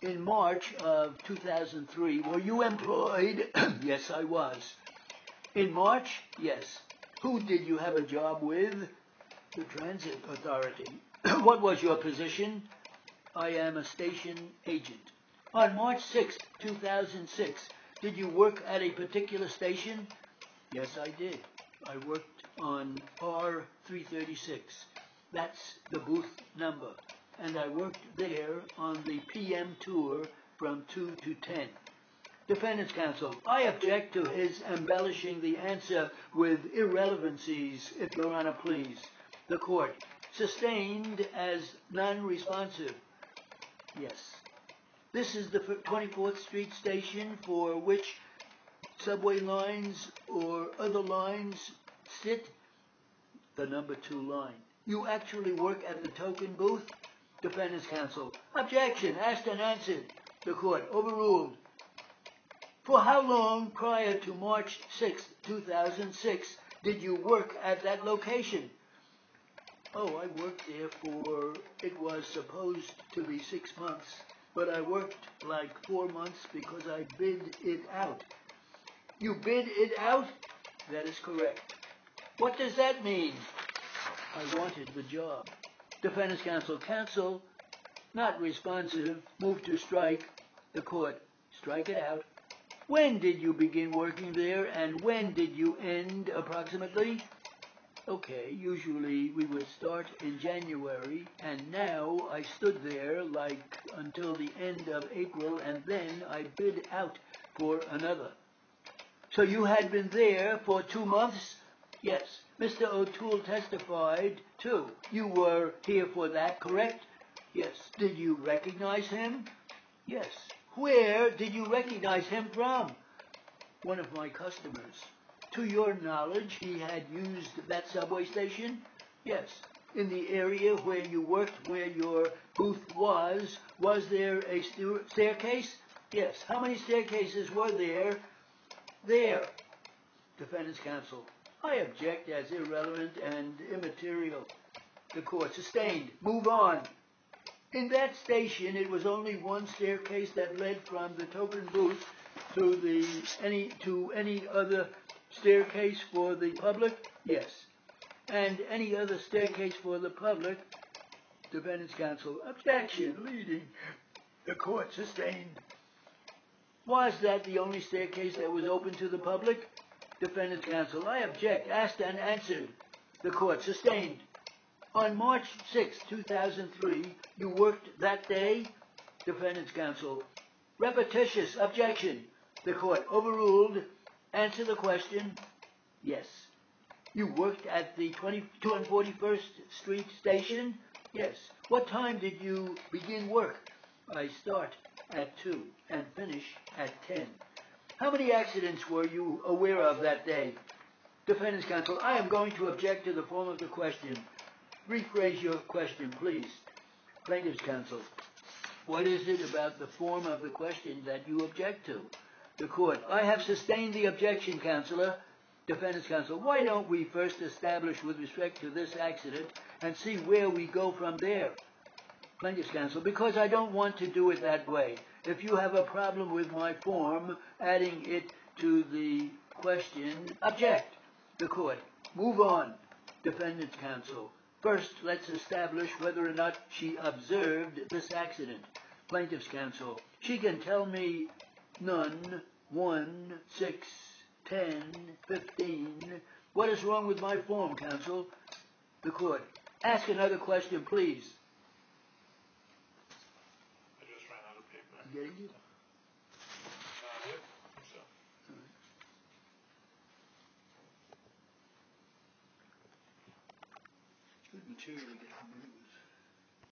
In March of 2003, were you employed? Yes, I was. In March? Yes. Who did you have a job with? The Transit Authority. What was your position? I am a station agent. On March 6, 2006, did you work at a particular station? Yes, I did. I worked on R336. That's the booth number. And I worked there on the PM tour from 2 to 10. Defendant's counsel, I object to his embellishing the answer with irrelevancies, if Your Honor please. The court, sustained as non-responsive. Yes. This is the 24th Street station for which subway lines or other lines sit? The number 2 line. You actually work at the token booth? Defendant's counsel, objection, asked and answered. The court, overruled. For how long prior to March 6, 2006, did you work at that location? Oh, I worked there for, it was supposed to be 6 months, but I worked like 4 months because I bid it out. You bid it out? That is correct. What does that mean? I wanted the job. Defendant's counsel, not responsive, move to strike. The court, strike it out. When did you begin working there, and when did you end approximately? Okay, usually we would start in January, and now I stood there like until the end of April, and then I bid out for another. So you had been there for 2 months? Yes. Mr. O'Toole testified, too. You were here for that, correct? Yes. Did you recognize him? Yes. Where did you recognize him from? One of my customers. To your knowledge, he had used that subway station? Yes. In the area where you worked, where your booth was there a staircase? Yes. How many staircases were there? There. Defendant's counsel, I object as irrelevant and immaterial. The court, sustained. Move on. In that station, it was only one staircase that led from the token booth to any other staircase for the public? Yes. And any other staircase for the public? Defendant's counsel, objection, leading. The court, sustained. Was that the only staircase that was open to the public? Defendant's counsel, I object, asked and answered. The court, sustained. On March 6, 2003, you worked that day? Defendant's counsel, repetitious objection. The court, overruled. Answer the question. Yes. You worked at the 241st Street station? Yes. What time did you begin work? I start at 2 and finish at 10. How many accidents were you aware of that day? Defendant's counsel, I am going to object to the form of the question. Rephrase your question, please. Plaintiff's counsel, what is it about the form of the question that you object to? The court, I have sustained the objection, counselor. Defendant's counsel, why don't we first establish with respect to this accident and see where we go from there? Plaintiff's counsel, because I don't want to do it that way. If you have a problem with my form, adding it to the question, object. The court, move on. Defendant's counsel, first let's establish whether or not she observed this accident. Plaintiff's counsel, she can tell me none, 1, 6, 10, 15. What is wrong with my form, counsel? The court, ask another question, please. I just ran out of paper. I'm getting you. Yep, so. Good material to get from you.